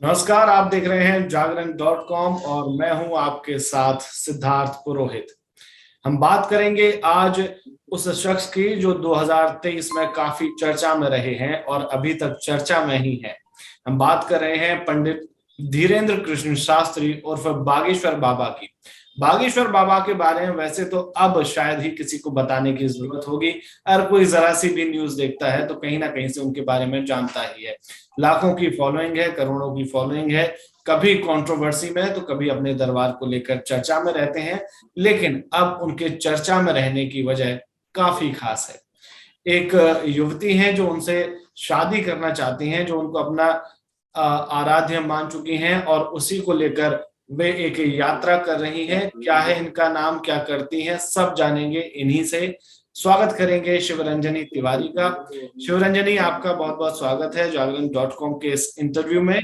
नमस्कार। आप देख रहे हैं जागरण.com और मैं हूं आपके साथ सिद्धार्थ पुरोहित। हम बात करेंगे आज उस शख्स की जो 2023 में काफी चर्चा में रहे हैं और अभी तक चर्चा में ही है। हम बात कर रहे हैं पंडित धीरेन्द्र कृष्ण शास्त्री उर्फ बागेश्वर बाबा की। बागेश्वर बाबा के बारे में वैसे तो अब शायद ही किसी को बताने की जरूरत होगी। अगर कोई जरा सी भी न्यूज देखता है तो कहीं ना कहीं से उनके बारे में जानता ही है। लाखों की फॉलोइंग है, करोड़ों की फॉलोइंग है। कभी कंट्रोवर्सी में तो कभी अपने दरबार को लेकर चर्चा में रहते हैं। लेकिन अब उनके चर्चा में रहने की वजह काफी खास है। एक युवती हैं जो उनसे शादी करना चाहती हैं, जो उनको अपना आराध्य मान चुकी हैं और उसी को लेकर वे एक यात्रा कर रही हैं। क्या है इनका नाम, क्या करती हैं, सब जानेंगे इन्हीं से। स्वागत करेंगे शिवरंजनी तिवारी का। शिवरंजनी, आपका बहुत बहुत स्वागत है जागरण.com के इस इंटरव्यू में।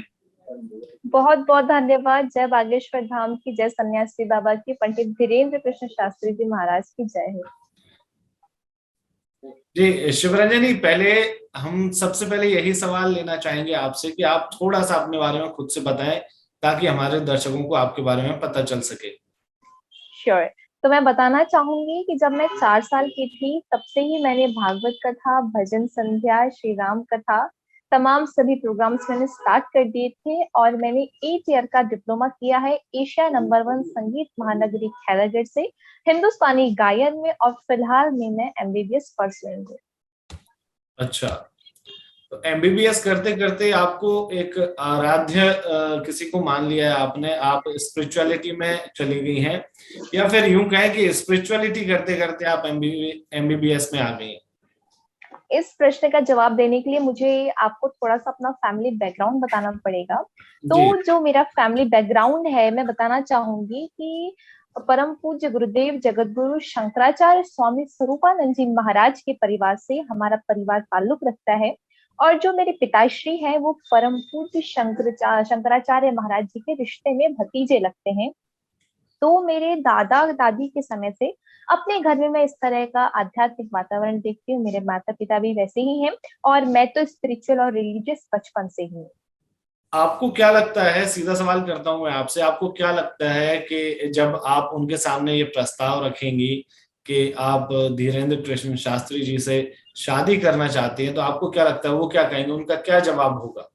बहुत बहुत धन्यवाद। जय बागेश्वर धाम की, जय सन्यासी बाबा की, पंडित धीरेन्द्र कृष्ण शास्त्री जी महाराज की जय है। जी शिवरंजनी, पहले हम सबसे पहले यही सवाल लेना चाहेंगे आपसे कि आप थोड़ा सा अपने बारे में खुद से बताएं, ताकि हमारे दर्शकों को आपके बारे में पता चल सके। श्योर। तो मैं बताना चाहूंगी कि जब मैं 4 साल की थी तब से ही मैंने भागवत कथा, भजन संध्या, श्री राम कथा, तमाम सभी प्रोग्राम्स मैंने स्टार्ट कर दिए थे। और मैंने 8 ईयर का डिप्लोमा किया है एशिया नंबर 1 संगीत महानगरी खैरागढ़ से, हिंदुस्तानी गायन में। और फिलहाल में मैं एमबीबीएस परसुइंग हूँ। अच्छा, तो एमबीबीएस करते करते आपको एक आराध्य किसी को मान लिया है आपने, आप स्पिरिचुअलिटी में चली गई हैं, या फिर यूं कहें कि स्पिरिचुअलिटी करते करते आप एमबीबीएस में आ गई हैं? इस प्रश्न का जवाब देने के लिए मुझे आपको थोड़ा सा अपना फैमिली बैकग्राउंड बताना पड़ेगा। जी। तो जो मेरा फैमिली बैकग्राउंड है, मैं बताना चाहूंगी कि परम पूज्य गुरुदेव जगतगुरु शंकराचार्य स्वामी स्वरूपानंद जी महाराज के परिवार से हमारा परिवार ताल्लुक रखता है। और जो मेरे पिताश्री हैं वो परम पूज्य शंकराचार्य महाराज जी के रिश्ते में भतीजे लगते हैं। तो मेरे दादा दादी के समय से अपने घर में मैं इस तरह का आध्यात्मिक वातावरण देखती हूँ। मेरे माता पिता भी वैसे ही हैं और मैं तो स्पिरिचुअल और रिलीजियस बचपन से ही हूँ। आपको क्या लगता है, सीधा सवाल करता हूं मैं आपसे, आपको क्या लगता है कि जब आप उनके सामने ये प्रस्ताव रखेंगी कि आप धीरेन्द्र कृष्ण शास्त्री जी से शादी करना चाहती हैं, तो आपको क्या लगता है वो क्या कहेंगे, उनका क्या जवाब होगा?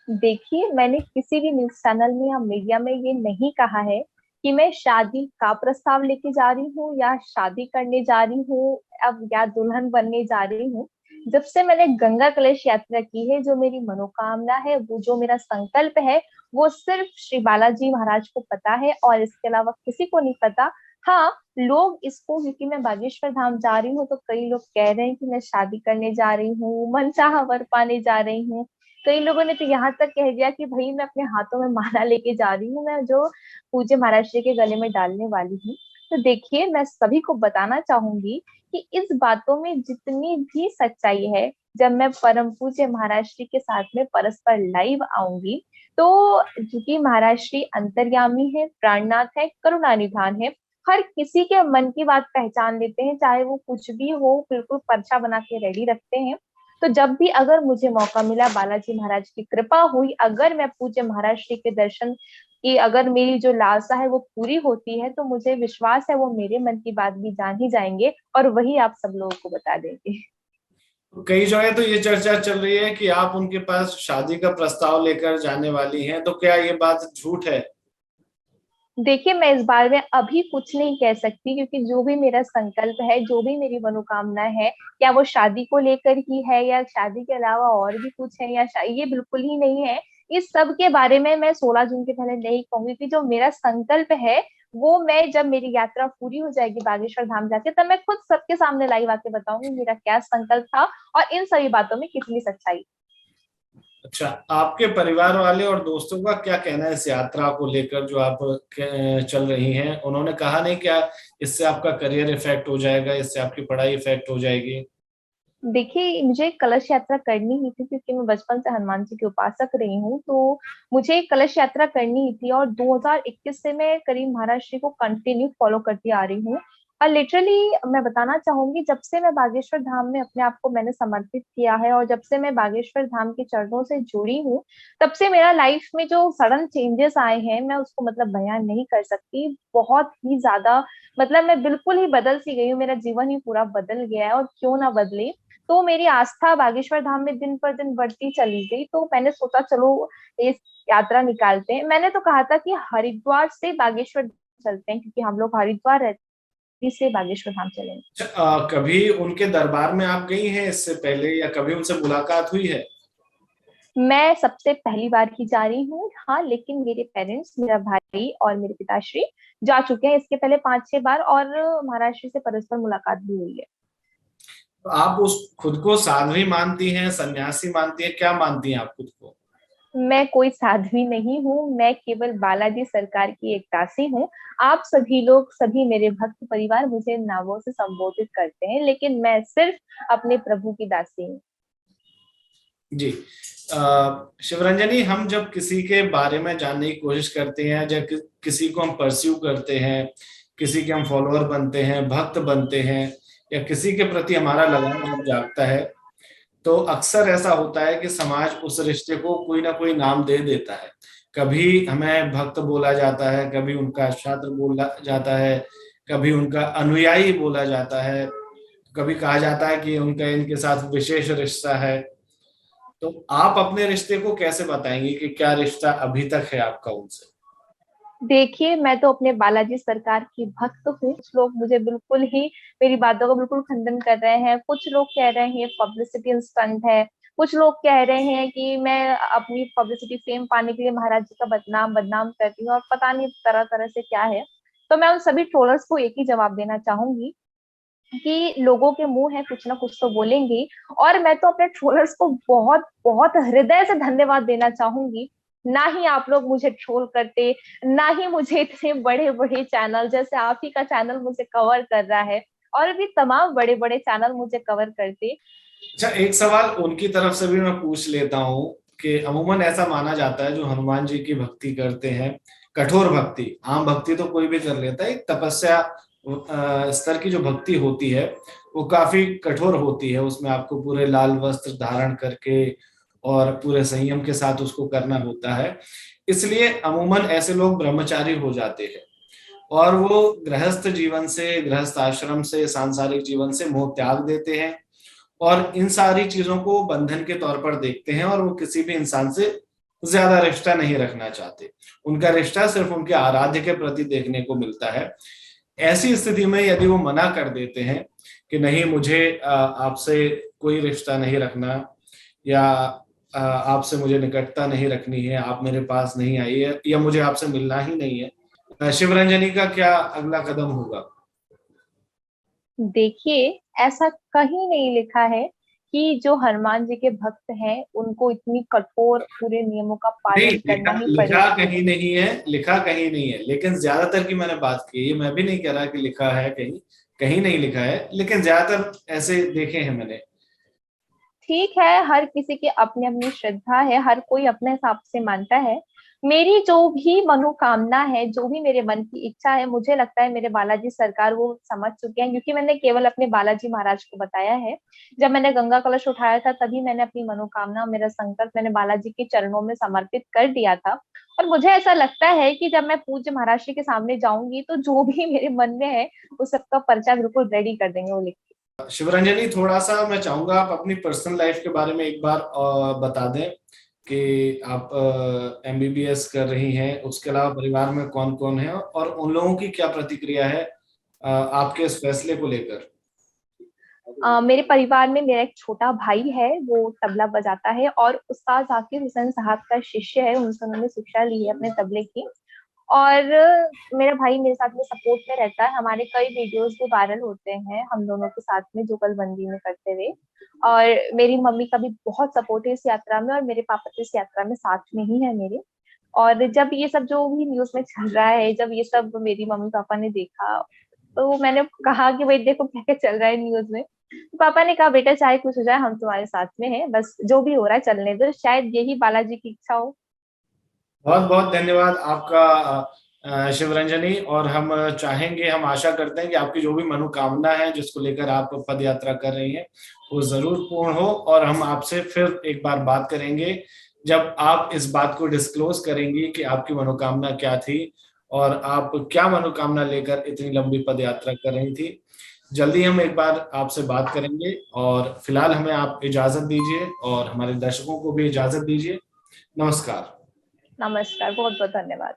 देखिए, मैंने किसी भी न्यूज चैनल में या मीडिया में ये नहीं कहा है कि मैं शादी का प्रस्ताव लेके जा रही हूँ या शादी करने जा रही हूँ अब या दुल्हन बनने जा रही हूँ। जब से मैंने गंगा कलश यात्रा की है, जो मेरी मनोकामना है, वो जो मेरा संकल्प है, वो सिर्फ श्री बालाजी महाराज को पता है और इसके अलावा किसी को नहीं पता। हाँ, लोग इसको, क्योंकि मैं बागेश्वर धाम जा रही हूँ तो कई लोग कह रहे हैं कि मैं शादी करने जा रही हूँ, मनचाहा वर पाने जा रही हूँ। कई लोगों ने तो यहाँ तक कह दिया कि भाई मैं अपने हाथों में माला लेके जा रही हूँ, मैं जो पूज्य महाराज जी के गले में डालने वाली हूँ। तो देखिए, मैं सभी को बताना चाहूंगी कि इस बातों में जितनी भी सच्चाई है, जब मैं परम पूज्य महाराज श्री के साथ में परस्पर लाइव आऊंगी, तो क्योंकि महाराज श्री अंतर्यामी है, प्राणनाथ है, करुणा निधान है, हर किसी के मन की बात पहचान लेते हैं, चाहे वो कुछ भी हो, बिल्कुल पर्चा बना के रेडी रखते हैं। तो जब भी अगर मुझे मौका मिला, बालाजी महाराज की कृपा हुई, अगर मैं पूज्य महाराज श्री के दर्शन की, अगर मेरी जो लालसा है वो पूरी होती है, तो मुझे विश्वास है वो मेरे मन की बात भी जान ही जाएंगे और वही आप सब लोगों को बता देंगे। तो कई जगह तो ये चर्चा चल रही है कि आप उनके पास शादी का प्रस्ताव लेकर जाने वाली हैं, तो क्या ये बात झूठ है? देखिए, मैं इस बारे में अभी कुछ नहीं कह सकती, क्योंकि जो भी मेरा संकल्प है, जो भी मेरी मनोकामना है, क्या वो शादी को लेकर ही है या शादी के अलावा और भी कुछ है, या ये बिल्कुल ही नहीं है। इस सब के बारे में मैं 16 जून के पहले नहीं कहूंगी कि जो मेरा संकल्प है, वो मैं जब मेरी यात्रा पूरी हो जाएगी बागेश्वर धाम जाके, तब मैं खुद सबके सामने लाइव आके बताऊंगी मेरा क्या संकल्प था और इन सभी बातों में कितनी सच्चाई। अच्छा, आपके परिवार वाले और दोस्तों का क्या कहना है इस यात्रा को लेकर जो आप चल रही हैं? उन्होंने कहा नहीं क्या इससे आपका करियर इफेक्ट हो जाएगा, इससे आपकी पढ़ाई इफेक्ट हो जाएगी? देखिए, मुझे कलश यात्रा करनी ही थी, क्योंकि मैं बचपन से हनुमान जी की उपासक रही हूँ। तो मुझे कलश यात्रा करनी ही थी और 2021 से मैं करीब महाराज श्री को कंटिन्यू फॉलो करती आ रही हूँ। और लिटरली मैं बताना चाहूंगी, जब से मैं बागेश्वर धाम में अपने आप को मैंने समर्पित किया है और जब से मैं बागेश्वर धाम के चरणों से जुड़ी हूँ, तब से मेरा लाइफ में जो सडन चेंजेस आए हैं, मैं उसको मतलब बयान नहीं कर सकती। बहुत ही ज्यादा, मतलब मैं बिल्कुल ही बदल सी गई हूँ, मेरा जीवन ही पूरा बदल गया है। और क्यों ना बदले, तो मेरी आस्था बागेश्वर धाम में दिन पर दिन बढ़ती चली गई। तो मैंने सोचा चलो इस यात्रा निकालते हैं। मैंने तो कहा था कि हरिद्वार से बागेश्वर चलते हैं, क्योंकि हम लोग हरिद्वार रहते, से बागेश्वर धाम चलेंगे। कभी उनके दरबार में आप गई हैं इससे पहले, या कभी उनसे मुलाकात हुई है? मैं सबसे पहली बार ही जा रही हूँ, हाँ, लेकिन मेरे पेरेंट्स, मेरा भाई और मेरे पिताश्री जा चुके हैं इसके पहले 5-6 बार, और महाराष्ट्र से परस्पर मुलाकात भी हुई है। तो आप उस खुद को साध्वी मानती हैं, सन्यासी मानती हैं, क्या मानती हैं आप खुद को? मैं कोई साध्वी नहीं हूँ, मैं केवल बालाजी सरकार की एक दासी हूँ। आप सभी लोग, सभी मेरे भक्त परिवार मुझे नामों से संबोधित करते हैं, लेकिन मैं सिर्फ अपने प्रभु की दासी हूँ। जी। शिवरंजनी, हम जब किसी के बारे में जानने की कोशिश करते हैं, जब किसी को हम परस्यू करते हैं, किसी के हम फॉलोअर बनते हैं, भक्त बनते हैं, या किसी के प्रति हमारा लगाव जब जागता है, तो अक्सर ऐसा होता है कि समाज उस रिश्ते को कोई ना कोई नाम दे देता है। कभी हमें भक्त बोला जाता है, कभी उनका छात्र बोला जाता है, कभी उनका अनुयायी बोला जाता है, कभी कहा जाता है कि उनका इनके साथ विशेष रिश्ता है। तो आप अपने रिश्ते को कैसे बताएंगे कि क्या रिश्ता अभी तक है आपका उनसे? देखिए, मैं तो अपने बालाजी सरकार की भक्त हूँ। कुछ लोग मुझे बिल्कुल ही, मेरी बातों का बिल्कुल खंडन कर रहे हैं। कुछ लोग कह रहे हैं पब्लिसिटी स्टंट है। कुछ लोग कह रहे हैं कि मैं अपनी पब्लिसिटी फेम पाने के लिए महाराज जी का बदनाम बदनाम करती हूँ, और पता नहीं तरह तरह से क्या है। तो मैं उन सभी ट्रोलर्स को एक ही जवाब देना चाहूंगी कि लोगों के मुंह है, कुछ ना कुछ तो बोलेंगे। और मैं तो अपने ट्रोलर्स को बहुत बहुत हृदय से धन्यवाद देना चाहूंगी। ना ही आप लोग मुझे ट्रोल करते, ना ही मुझे इतने बड़े बड़े चैनल जैसे आप ही का चैनल मुझे कवर कर रहा है, और भी तमाम बड़े बड़े चैनल मुझे कवर करते। अच्छा, एक सवाल उनकी तरफ से भी मैं पूछ लेता हूँ कि अमूमन ऐसा माना जाता है जो हनुमान जी की भक्ति करते हैं, कठोर भक्ति, आम भक्ति तो कोई भी कर लेता है, एक तपस्या स्तर की जो भक्ति होती है वो काफी कठोर होती है। उसमें आपको पूरे लाल वस्त्र धारण करके और पूरे संयम के साथ उसको करना होता है। इसलिए अमूमन ऐसे लोग ब्रह्मचारी हो जाते हैं और वो गृहस्थ जीवन से, गृहस्थ आश्रम से, सांसारिक जीवन से मोह त्याग देते हैं और इन सारी चीजों को बंधन के तौर पर देखते हैं, और वो किसी भी इंसान से ज्यादा रिश्ता नहीं रखना चाहते। उनका रिश्ता सिर्फ उनके आराध्य के प्रति देखने को मिलता है। ऐसी स्थिति में यदि वो मना कर देते हैं कि नहीं, मुझे आपसे कोई रिश्ता नहीं रखना, या आपसे मुझे निकटता नहीं रखनी है, आप मेरे पास नहीं आइए, या मुझे आपसे मिलना ही नहीं है, शिवरंजनी का क्या अगला कदम होगा? देखिए, ऐसा कहीं नहीं लिखा है कि जो हनुमान जी के भक्त हैं उनको इतनी कठोर पूरे नियमों का नहीं, पालन लिखा करना ही लिखा पड़ेगा। कहीं नहीं है, लिखा कहीं नहीं है, लेकिन ज्यादातर की मैंने बात की है। मैं भी नहीं कह रहा कि लिखा है कहीं, कहीं नहीं लिखा है, लेकिन ज्यादातर ऐसे देखे हैं मैंने। ठीक है, हर किसी की अपनी अपनी श्रद्धा है, हर कोई अपने हिसाब से मानता है। मेरी जो भी मनोकामना है, जो भी मेरे मन की इच्छा है, मुझे लगता है मेरे बालाजी सरकार वो समझ चुके हैं, क्योंकि मैंने केवल अपने बालाजी महाराज को बताया है। जब मैंने गंगा कलश उठाया था, तभी मैंने अपनी मनोकामना, मेरा संकल्प मैंने बालाजी के चरणों में समर्पित कर दिया था। और मुझे ऐसा लगता है कि जब मैं पूज्य महाराज जी के सामने जाऊंगी, तो जो भी मेरे मन में है उस सबका पर्चा बिल्कुल रेडी कर देंगे वो लिख शिवरंजनी, थोड़ा सा मैं चाहूंगा आप अपनी पर्सनल लाइफ के बारे में एक बार बता दें कि आप एमबीबीएस कर रही हैं, उसके अलावा परिवार में कौन कौन है और उन लोगों की क्या प्रतिक्रिया है आपके इस फैसले को लेकर? मेरे परिवार में मेरा एक छोटा भाई है, वो तबला बजाता है और उस्ताद जाकिर हुसैन साहब का शिष्य है। उनसे उन्होंने शिक्षा ली है अपने तबले की। और मेरा भाई मेरे साथ में सपोर्ट में रहता है। हमारे कई वीडियोस भी वायरल होते हैं हम दोनों के साथ में जुगलबंदी में करते हुए। और मेरी मम्मी का भी बहुत सपोर्ट है इस यात्रा में, और मेरे पापा तो इस यात्रा में साथ में ही है मेरे। और जब ये सब जो भी न्यूज में चल रहा है, जब ये सब मेरी मम्मी पापा ने देखा, तो मैंने कहा कि भाई देखो क्या क्या चल रहा है न्यूज में। तो पापा ने कहा बेटा चाहे कुछ हो जाए हम तुम्हारे साथ में हैं, बस जो भी हो रहा है चलने दो, शायद यही बालाजी की इच्छा हो। बहुत बहुत धन्यवाद आपका शिवरंजनी, और हम चाहेंगे, हम आशा करते हैं कि आपकी जो भी मनोकामना है जिसको लेकर आप पद यात्रा कर रही हैं वो जरूर पूर्ण हो, और हम आपसे फिर एक बार बात करेंगे जब आप इस बात को डिस्क्लोज करेंगी कि आपकी मनोकामना क्या थी और आप क्या मनोकामना लेकर इतनी लंबी पद यात्रा कर रही थी। जल्दी हम एक बार आपसे बात करेंगे, और फिलहाल हमें आप इजाजत दीजिए और हमारे दर्शकों को भी इजाजत दीजिए। नमस्कार। नमस्कार, बहुत बहुत धन्यवाद।